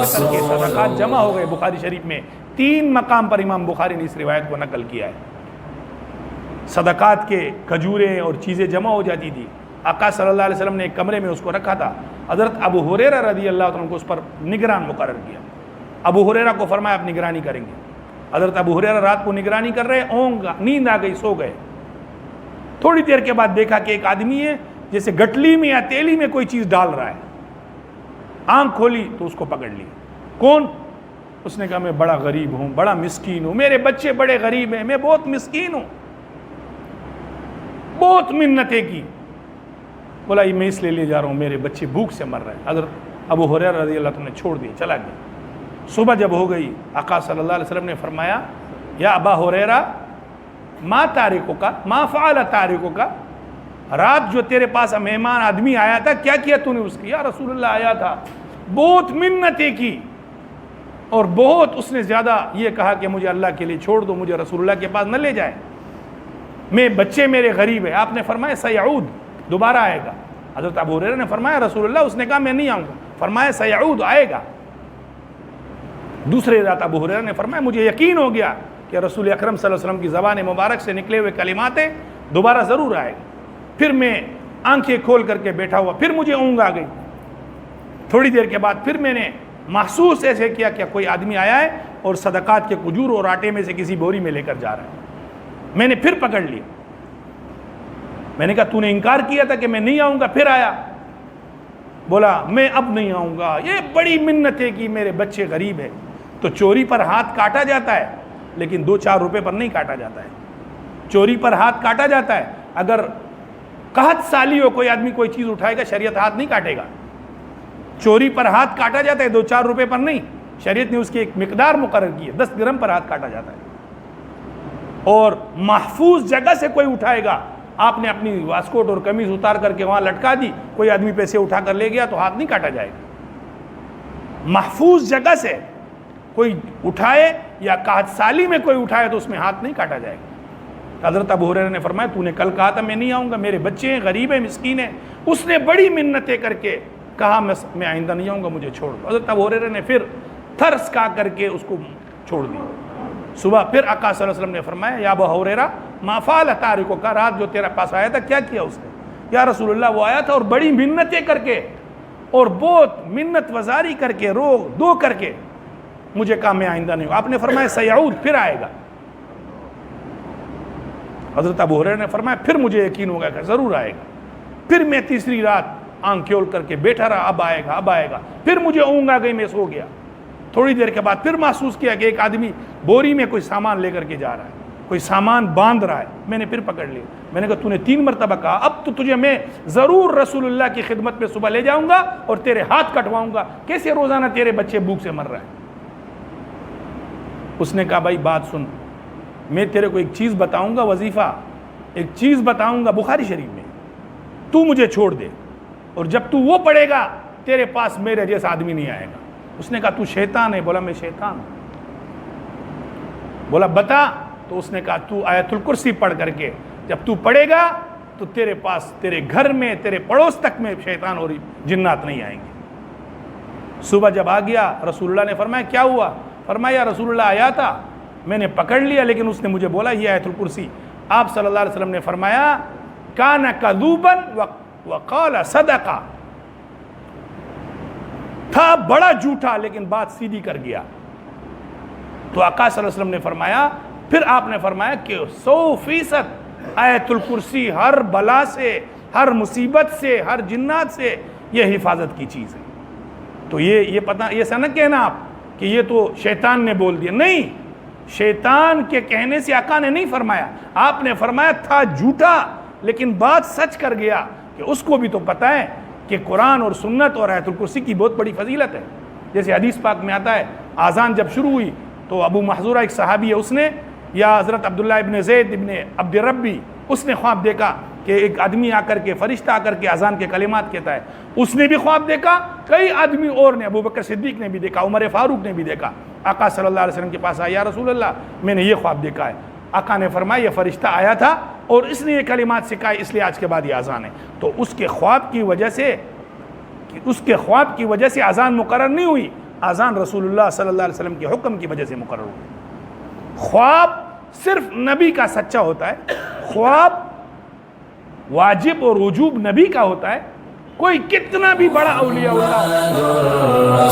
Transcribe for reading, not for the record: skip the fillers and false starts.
کر کے صدقات جمع ہو گئے۔ بخاری شریف میں 3 مقام پر امام بخاری نے اس روایت کو نقل کیا ہے۔ صدقات کے کھجوریں اور چیزیں جمع ہو جاتی تھی، آقا صلی اللہ علیہ وسلم نے ایک کمرے میں اس کو رکھا تھا۔ حضرت ابو ہریرہ رضی اللہ عنہ کو اس پر نگران مقرر کیا۔ ابو ہریرہ کو فرمایا آپ نگرانی کریں گے۔ حضرت ابو ہریرہ رات کو نگرانی کر رہے، نیند آ گئی، سو گئے۔ تھوڑی دیر کے بعد دیکھا کہ ایک آدمی ہے جیسے گٹلی میں یا تیلی میں کوئی چیز ڈال رہا ہے۔ آنکھ کھولی تو اس کو پکڑ لی۔ کون؟ اس نے کہا میں بڑا غریب ہوں، بڑا مسکین ہوں، میرے بچے بڑے غریب ہیں، میں بہت مسکین ہوں، بہت منتیں کی۔ بولا یہ میں اس لیے لے جا رہا ہوں، میرے بچے بھوک سے مر رہے ہیں۔ حضرت ابو ہریرہ رضی اللہ عنہ نے چھوڑ دیا، چلا گیا۔ صبح جب ہو گئی، آقا صلی اللہ علیہ وسلم نے فرمایا یا ابا ہریرہ ما تارکو کا ما فعل تارکو کا، رات جو تیرے پاس مہمان آدمی آیا تھا کیا کیا تو نے اس کی؟ یا رسول اللہ آیا تھا، بہت منتیں کی اور بہت اس نے زیادہ یہ کہا کہ مجھے اللہ کے لیے چھوڑ دو، مجھے رسول اللہ کے پاس نہ لے جائے، میں بچے میرے غریب ہیں۔ آپ نے فرمایا سیعود، دوبارہ آئے گا۔ حضرت ابو ہریرہ نے فرمایا رسول اللہ، اس نے کہا میں نہیں آؤں گا، فرمایا سیعود، آئے گا۔ دوسرے رات ابو ہریرہ نے فرمایا مجھے یقین ہو گیا کہ رسول اکرم صلی اللہ علیہ وسلم کی زبان مبارک سے نکلے ہوئے کلمات ہیں، دوبارہ ضرور آئے گا۔ پھر میں آنکھیں کھول کر کے بیٹھا ہوا، پھر مجھے اونگ آ گئی۔ تھوڑی دیر کے بعد پھر میں نے محسوس ایسے کیا کہ کوئی آدمی آیا ہے اور صدقات کے کھجور اور آٹے میں سے کسی بوری میں لے کر جا رہا ہے۔ میں نے پھر پکڑ لیا، میں نے کہا تو نے انکار کیا تھا کہ میں نہیں آؤں گا، پھر آیا۔ بولا میں اب نہیں آؤں گا، یہ بڑی منتیں کی، میرے بچے غریب ہیں۔ تو چوری پر ہاتھ کاٹا جاتا ہے لیکن 2-4 روپے پر نہیں کاٹا جاتا ہے۔ چوری پر ہاتھ کاٹا جاتا ہے، اگر قحط سالی ہو کوئی آدمی کوئی چیز اٹھائے گا شریعت ہاتھ نہیں کاٹے گا۔ چوری پر ہاتھ کاٹا جاتا ہے، 2-4 روپے پر نہیں، شریعت نے اس کی ایک مقدار مقرر کی ہے، 10 درہم پر ہاتھ کاٹا جاتا ہے۔ اور محفوظ جگہ سے کوئی اٹھائے گا، آپ نے اپنی واسکوٹ اور قمیض اتار کر کے وہاں لٹکا دی، کوئی آدمی پیسے اٹھا کر لے گیا تو ہاتھ نہیں کاٹا جائے گا۔ محفوظ جگہ سے کوئی اٹھائے یا قحط سالی میں کوئی اٹھائے تو اس میں ہاتھ نہیں کاٹا جائے گا۔ حضرت ابو ہریرہ نے فرمایا تو نے کل کہا تھا میں نہیں آؤں گا، میرے بچے ہیں، غریب ہیں، مسکین ہیں۔ اس نے بڑی منتیں کر کے کہا میں آئندہ نہیں آؤں گا، مجھے چھوڑ دو۔ حضرت ابو ہریرہ نے پھر تھرس کھا کر کے اس کو چھوڑ دیا۔ صبح پھر آقا صلی اللہ علیہ وسلم نے فرمایا یا ابو ہریرہ ما فعل تارکو کا، رات جو تیرا پاس آیا تھا کیا کیا اس نے؟ یا رسول اللہ وہ آیا تھا اور بڑی منتیں کر کے اور بہت منت وزاری کر کے رو دو کر کے مجھے کہا میں آئندہ نہیں ہوں۔ آپ نے فرمایا سیعود، پھر آئے گا۔ حضرت ابو ہریرہ نے فرمایا پھر مجھے یقین ہو گیا کہ ضرور آئے گا۔ پھر میں تیسری رات آنکھ کھول کر کے بیٹھا رہا، اب آئے گا اب آئے گا۔ پھر مجھے اونگ آ گئی، میں سو گیا۔ تھوڑی دیر کے بعد پھر محسوس کیا کہ ایک آدمی بوری میں کوئی سامان لے کر کے جا رہا ہے، کوئی سامان باندھ رہا ہے۔ میں نے پھر پکڑ لیا، میں نے کہا تو نے 3 مرتبہ کہا، اب تو تجھے میں ضرور رسول اللہ کی خدمت میں صبح لے جاؤں گا اور تیرے ہاتھ کٹواؤں گا، کیسے روزانہ تیرے بچے بھوک سے مر رہے ہیں۔ اس نے کہا بھائی بات سن، میں تیرے کو ایک چیز بتاؤں گا، وظیفہ ایک چیز بتاؤں گا بخاری شریف میں، تو مجھے چھوڑ دے، اور جب تو وہ پڑھے گا تیرے پاس میرے جیسا آدمی نہیں آئے گا۔ اس نے کہا تو شیطان ہے؟ بولا میں شیطان ہوں۔ بولا بتا؟ تو اس نے کہا تو آیت الکرسی پڑھ کر کے جب تو پڑھے گا تو تیرے پاس، تیرے گھر میں، تیرے پڑوس تک میں شیطان اور جنات نہیں آئیں گے۔ صبح جب آ گیا رسول اللہ نے فرمایا کیا ہوا؟ فرمایا رسول اللہ آیا تھا، میں نے پکڑ لیا لیکن اس نے مجھے بولا یہ آیت الکرسی۔ آپ صلی اللہ علیہ وسلم نے فرمایا کان کذوبا وقال صدقہ، تھا بڑا جھوٹا لیکن بات سیدھی کر گیا۔ تو آقا صلی اللہ علیہ وسلم نے فرمایا، پھر آپ نے فرمایا کہ 100% آیت الکرسی ہر بلا سے، ہر مصیبت سے، ہر جنات سے یہ حفاظت کی چیز ہے۔ تو یہ پتہ، یہ سا نہ کہنا آپ کہ یہ تو شیطان نے بول دیا، نہیں، شیطان کے کہنے سے آقا نے نہیں فرمایا، آپ نے فرمایا تھا جھوٹا لیکن بات سچ کر گیا، کہ اس کو بھی تو پتہ ہے کہ قرآن اور سنت اور آیت الکرسی کی بہت بڑی فضیلت ہے۔ جیسے حدیث پاک میں آتا ہے آذان جب شروع ہوئی تو ابو محذورہ ایک صحابی ہے، اس نے یا حضرت عبداللہ ابن زید ابن عبد ربی، اس نے خواب دیکھا کہ ایک آدمی آ کر کے، فرشتہ آ کر کے اذان کے کلمات کہتا ہے۔ اس نے بھی خواب دیکھا، کئی آدمی اور نے، ابو بکر صدیق نے بھی دیکھا، عمر فاروق نے بھی دیکھا۔ آقا صلی اللہ علیہ وسلم کے پاس آیا، یا رسول اللہ میں نے یہ خواب دیکھا ہے۔ آقا نے فرمایا یہ فرشتہ آیا تھا اور اس نے یہ کلمات سکھائے، اس لیے آج کے بعد یہ اذان ہے۔ تو اس کے خواب کی وجہ سے اس کے خواب کی وجہ سے اذان مقرر نہیں ہوئی، اذان رسول اللہ صلی اللہ علیہ وسلم کے حکم کی وجہ سے مقرر ہوئی۔ خواب صرف نبی کا سچا ہوتا ہے، خواب واجب اور وجوب نبی کا ہوتا ہے، کوئی کتنا بھی بڑا اولیاء اللہ